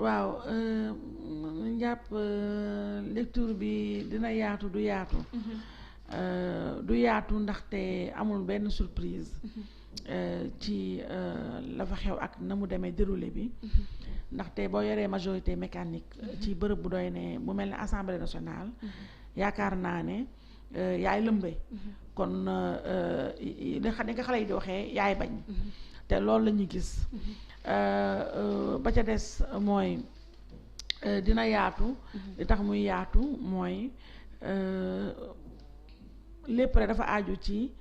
waaw njàpp lecture bi dina yaatu du yaatu. Du yaatu ndaxte amul benn surprise. Ci la fa xew ak na mu demee déroulé bi. ndaxte boo yoree majorité mécanique. ci bërëb bu doy ne bu mel ne assemblée nationale. yaakaar naa ne yaay lëmbe. kon li nga xale yi di waxee yaay bañ. te loolu la ñuy gis. ba ca des mooy dina yaatu. li tax muy yaatu mooy lépp rek dafa aju ci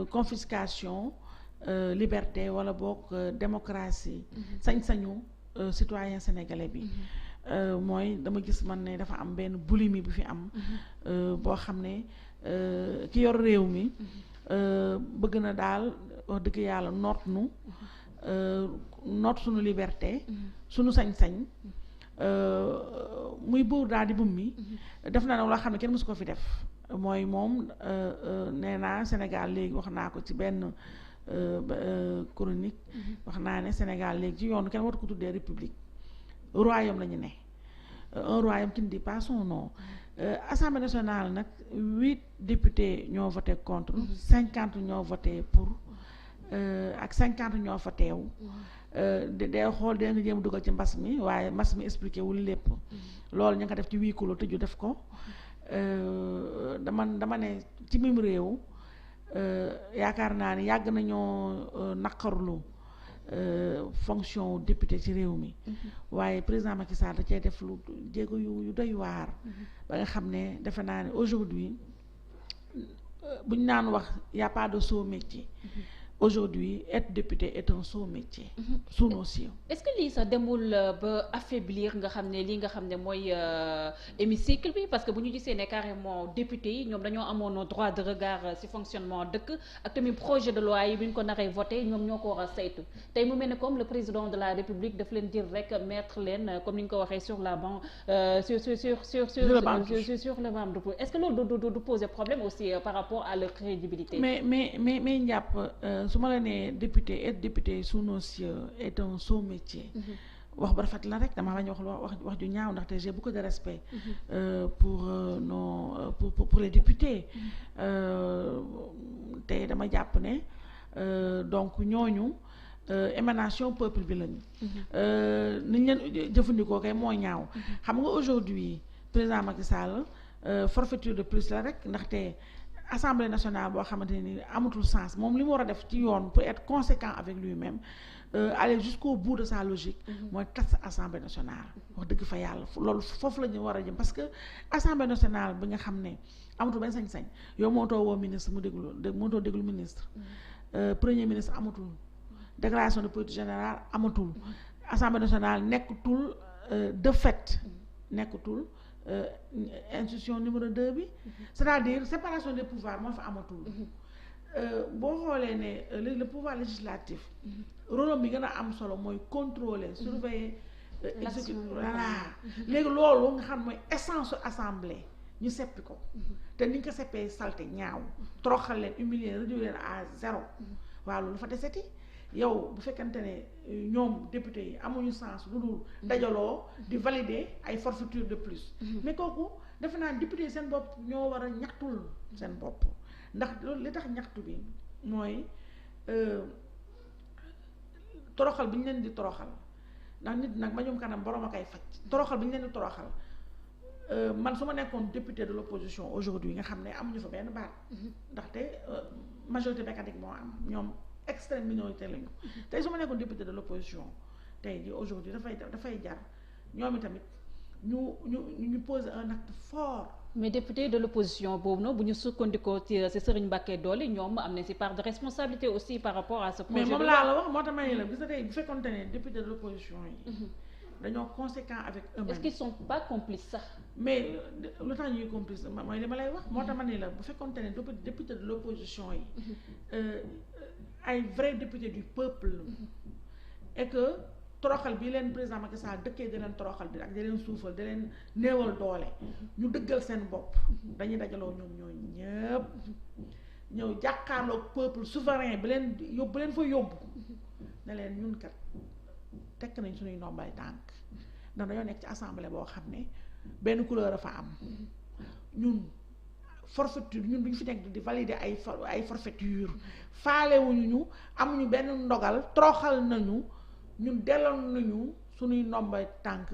confiscation liberté wala boog démocratie. sañ-sañu citoyen sénégalais bi. mooy dama gis man ne dafa am benn boulimie bu fi am. boo xam ne ki yor réew mi. bëgg na daal wax dëgg yàlla noot nu. noot suñu liberté. suñu sañ-sañ. muy buur daal di bummi. def na nag loo xam ne kenn mësu ko fi def. mooy moom nee naa Sénégal léegi wax naa ko ci benn chronique. wax naa ne Sénégal léegi ci yoonu kenn waratu ko tuddee république. royaume la ñu ne. un royaume qui ne dit pas son nom. Assemblée nationale nag 8 députés ñoo voté contre. 50 ñoo voté pour. ak 50 ñoo fa teew. day xool dina nga jéem dugal ci mbas mi waaye mbas mi expliqué wul lépp. loolu ñu nga def ci huis clos tëju def ko. dama ne ci mim réew. yaakaar naa ni yàgg nañoo naqarlu fonction député ci réew mi. waaye président Macky Sall da cee def lu jéego yu doy waar. ba nga xam ne defe naa ne aujourd'hui buñ naan wax y a pas de sot métier. Aujourd'hui être député est un sot métier. Sous nos yeux. Est-ce que lii sax demul ba affaiblir nga xam ne lii nga xam ne mooy hémicycle bi parce que bu ñu gisee ne carrément député yi ñoom dañoo amoon droit de regard ci fonctionnement dëkk ak tamit projet de loi yi bu ñu ko naree voté ñoom ñoo ko war a saytu tey mu mel ne comme le président de la République daf leen jël rek mettre leen comme ni ñu ko waxee sur la banc sur le banc de touche. Est-ce que loolu du poser problème aussi par rapport à leur crédibilité. mais njàpp. su ma la nee député être député sous nos cieux est un sot métier. wax ba rafet la rek damaa bañ wax ju ñaaw ndaxte j'ai beaucoup de respect. Pour nos pour les députés. te dama jàpp ne donc ñooñu émanation peuple bi lañu. niñ leen jëfandikoo kay moo ñaaw. xam nga aujourd'hui président Macky Sall forfaiture de plus la rek ndaxte. Assemblée nationale boo xamante ni amatul sens moom li mu war a def ci yoon pour être conséquent avec lui-même aller jusqu'au bout de sa logique. mooy tas assemblée nationale. wax dëgg fa yàlla loolu foofu la ñu war a jëm parce que assemblée nationale bi nga xam ne amatul benn sañ-sañ yow moo too woo ministre mu moo too déglu ministre. premier ministre amatul déclaration de politique générale amatul. assemblée nationale nekkatul de fait nekkatul. Institution numéro 2 bi. c'est-à-dire séparation des pouvoirs moo fa amatul. boo xoolee ne le pouvoir législatif. rôle bi gën a am solo mooy contrôler surveiller. voilà léegi loolu nga xam mooy essence assemblée ñu seppi ko. te ni ñu ko seppee salte ñaaw. toroxal leen humilier réduire leen à 0. waaw loolu fa deseti yow bu fekkante ne ñoom député yi amuñu sens lu dul dajaloo di valider ay forfaiture de plus. mais kooku defe naa député yi seen bopp ñoo war a ñaxtul seen bopp ndax loolu li tax ñaxtu bi mooy toroxal bi ñu leen di toroxal ndax nit nag bañum kanam borom a koy faj toroxal bi ñu leen di toroxal man su ma nekkoon député de l'opposition aujourd'hui nga xam ne amuñu fa benn baat. ndaxte majorité mécanique moo am ñoom. extrême minorité lañu. tey su ma nekkoon député de l'opposition tey jii aujourd'hui dafay jar ñoom itamit ñu poser un acte fort. mais député de l'opposition boobu noonu bu ñu sukkandikoo ci Serigne Mbacké Dolly ñoom am nañ ci part de responsabilité aussi par rapport à ce projet. mais moom laa la wax moo tax ma ne la gis nga tey bu fekkoonte ne député de l'opposition yi. dañoo conséquent avec eux-mêmes. Est-ce qu'ils sont pas complices sax. mais lu tax ñuy complice mooy li ma lay wax. moo tax ma ne la bu fekkoonte ne député de l'opposition yi. ay vrai député du peuple. et que toroxal bi leen président Macky Sall dëkkee di leen toroxal di ak di leen suufal di leen néewal doole. ñu dëggal seen bopp. dañuy dajaloo ñoom ñëpp ñëw jàkkaarloog peuple souverain bi leen yóbbu leen fa yóbbu. ne leen ñun kat tekk nañ suñuy ndombay tànk ndax dañoo nekk ci assemblée boo xam ne benn couleur a fa am ñun forfaiture ñun duñ fi nekk di valider ay forfaiture faalewuñu ñu amuñu benn ndogal toroxal nañu ñun delloon nañu suñuy ndomba tànk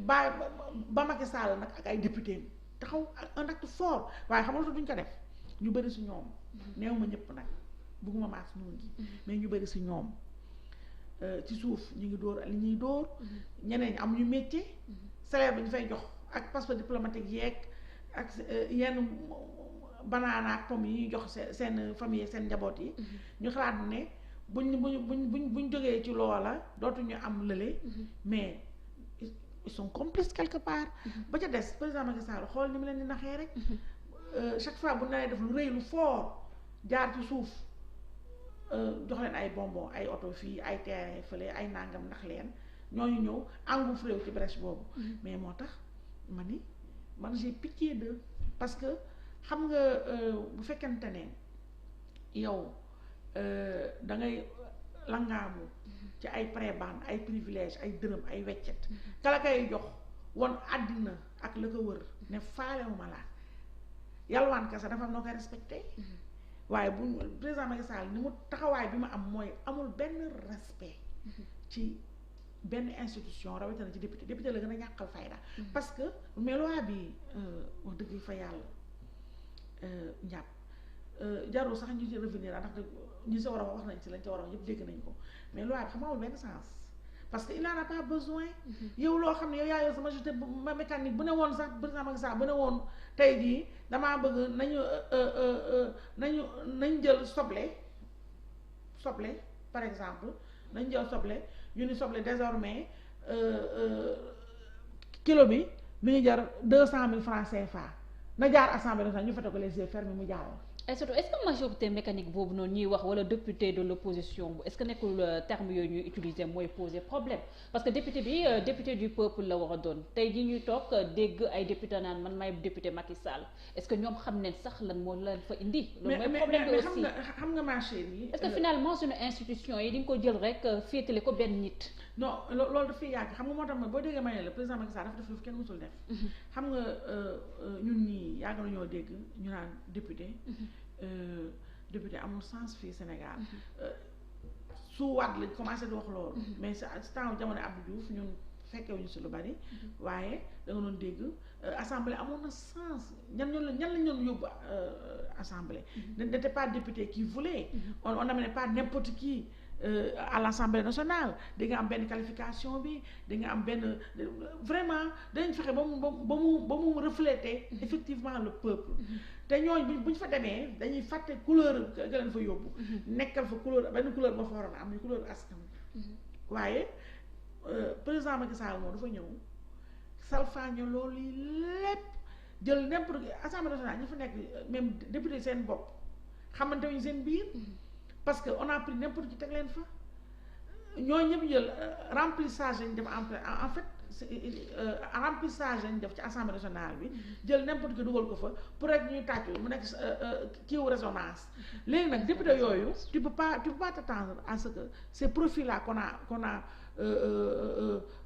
ba Macky Sall nag ak ay député taxaw un acte fort waaye xam nga duñ ko def ñu bëri si ñoom neew ma ñëpp nag bugguma maas noonu gi mais ñu bëri si ñoom ci suuf ñu ngi dóor li ñuy dóor ñeneen ñi amuñu métier salaire bi ñu fay jox ak passeport diplomatique yeeg ak yenn banaana ak pomme yi ñuy jox seen famille seen njaboot yi ñu xalaat ne buñ jógee ci loola dootuñu am lële mais ils sont complices quelque part ba ca des président Macky Sall xool ni mu leen di naxee rek chaque fois bu naree def lu rëy lu fort jaar ci suuf jox leen ay bonbon ay oto fii ay terrain fële ay nangam ndax leen ñooñu ñëw engouffré wu ci brèche boobu mais moo tax man j'ai pitié de parce que xam nga bu fekkente ne yow da ngay langaamu ci ay prébande ay privilège ay dërëm ay weccet kala kay jox won àddina ak la ko wër ne faalewuma laa yalwaan kasa dafa am noo koy respecté waaye bu président Macky Sall ni mu taxawaay bi ma am mooy amul benn respect ci benn institution rawatina ci député la gën a ñàkkal fayda parce que mais loi bi wax dëgg fa yàlla njàpp jarul sax ñu ci revenir ndax ñi sa war a wax nañ ci lañ ca war a wax yëpp dégg nañ ko mais loi bi xam nga amul benn sens parce que il en a pas besoin yow loo xam ne yow yaa yor sa majorité ma mécanique bu ne woon sax président Macky Sall bu ne woon tey jii damaa bëgg nañ jël soble par exemple nañ jël soble ñu ni soble désormais kilo bi mi ngi jar 200 000 francs CFA na jaar assemblée nationale ñu fete ko les yeux fermés mu jaar et surtout est-ce que majorité mécanique boobu noonu ñuy wax wala député de l'opposition bu est-ce que nekkul terme yooyu ñuy utiliser mooy poser problème parce que député bi député du peuple la war a doon tey jii ñuy toog dégg ay député naan man maay député Macky Sall est-ce que ñoom xam ne sax lan moo leen fa indi. loolu mooy problème bi aussi xam nga ma chérie est-ce que finalement suñu institution yi di nga ko jël rek féetale ko benn nit. non loolu dafay yàgg xam nga moo tax boo déggee ma ne la président Macky Sall dafa def lu kenn mësul def. xam nga ñun ñii yàgg nañoo dégg ñu naan député. député amul sens fii Sénégal su waat lañ commencé di wax loolu mais si temps jamono Abdou Diouf ñun fekkewuñu si lu bari waaye da nga doon dégg assemblée amoon na sens ñan lañ doon yóbbu assemblée n'était pas député qui voulait on n'amenait pas n'importe qui à l'Assemblée nationale di nga am benn qualification bi di nga am benn vraiment dañ fexe ba mu refléter effectivement le peuple te ñooñu buñ fa demee dañuy fàtte couleur ga leen fa yóbbu nekkal fa couleur benn couleur ba fa waroon a am ni couleur askan waaye président Macky Sall moom dafa ñëw salfaañe loolu yi lépp jël n'importe Assemblée nationale ñu fa nekk même député seen bopp xamante wuñu seen biir parce que on a pris n'importe qui teg leen fa ñooñu ñëpp jël remplissage lañ def en fait remplissage lañ def ci assemblée nationale bi jël n'importe qui dugal ko fa pour rek ñuy tàccu mu nekk kiiwu résonance léegi nag député yooyu tu peux pas t'attendre à ce que ces profils là qu'on a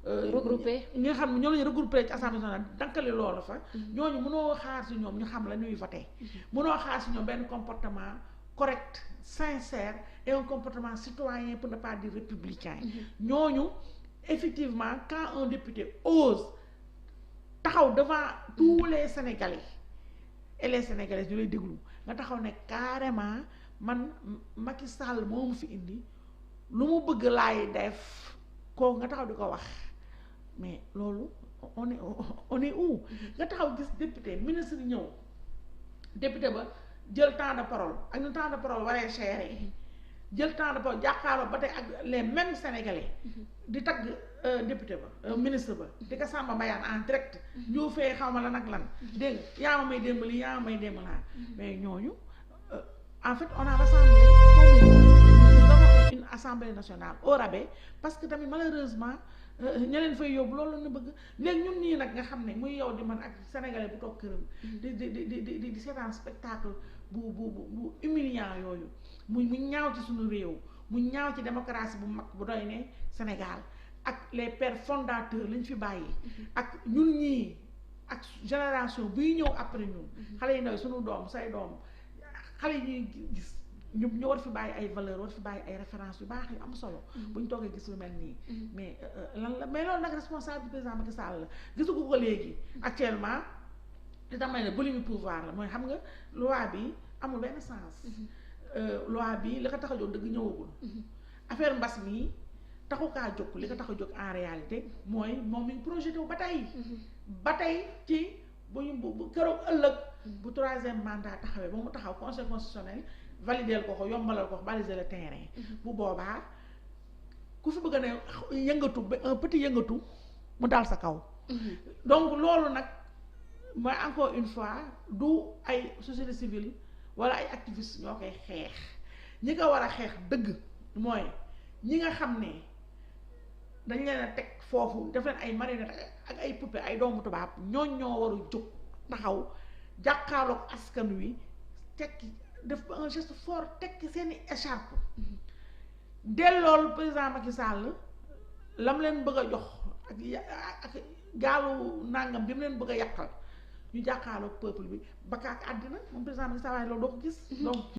regroupé ñi nga xam ne ñoo lañu regroupé ci assemblée nationale dankale loolu fa ñooñu mënoo xaar si ñoom ñu xam la ñuy voté mënoo xaar si ñoom benn comportement correct sincère et un comportement citoyen pour ne pas dire républicain ñooñu effectivement quand un député ose taxaw devant tous les Sénégalais et les Sénégalaises ñu lay déglu nga taxaw ne carrément man Macky Sall moo mu fi indi lu mu bëgg laay def kooku nga taxaw di ko wax mais loolu on est où nga taxaw gis député ministre ñëw député ba jël temps de parole ak ñu temps de parole waree cher jël temps de parole jàkkaarloo ba tey ak les mêmes Sénégalais di tagg député ba ministre ba di ko Samba Mbayaan en direct ñoo fee xaw ma lan ak lan dégg nga yaa ma may démb lii yaa ma may démb laa mais ñooñu en fait on a rassemblé comme une assemblée nationale au rabais parce que tamit malheureusement ña leen fay yóbbu loolu la ñu bëgg léegi ñun nii nag nga xam ne muy yow di man ak sénégalais bu toog këram di seetaan spectacle bu humiliant yooyu mu ñaaw ci suñu réew mu ñaaw ci démocratie bu mag bu doy ne Sénégal ak les pères fondateurs lañ fi bàyyi ak ñun ñii ak génération buy ñëw après ñun xale yi ndaw suñu doom say doom xale yi ñuy gis ñu war fi bàyyi ay valeur war fi bàyyi ay références yu baax yu am solo bu ñu toogee gis lu mel nii mais lan la mais loolu nag responsable du président Macky Sall la gisagu ko léegi actuellement li tax may ne boulimie pouvoir la mooy xam nga loi bi amul benn sens loi bi li ko tax a jóg dëgg ñëwagul affaire mbas mi taxu kaa jóg li ko tax a jóg en réalité mooy moom mi ngi projeté wu ba tey ci bu ñu bu keroog ëllëg bu troisième mandat taxawee ba mu taxaw conseil constitutionnel valideel ko yombalal ko baliser le terrain bu boobaa ku fi bëgg a ne yëngatu un petit yëngatu mu dal sa kaw donc loolu nag mooy encore une fois du ay société civile wala ay activistes ñoo koy xeex ñi ko war a xeex dëgg mooy ñi nga xam ne dañ leen a teg foofu def leen ay marionnette ak ay poupée ay doomu tubaab ñoo war a jóg taxaw jàkkaarloog askan wi tekki def un geste fort tekki seeni écharpe dellool président Macky Sall lam leen bëgg a jox ak gaalu nàngam bi mu leen bëgg a yàqal ñu jàkkaarloog peuple bi ba kaak àddina moom président Macky Sall waaye loolu doo ko gis donc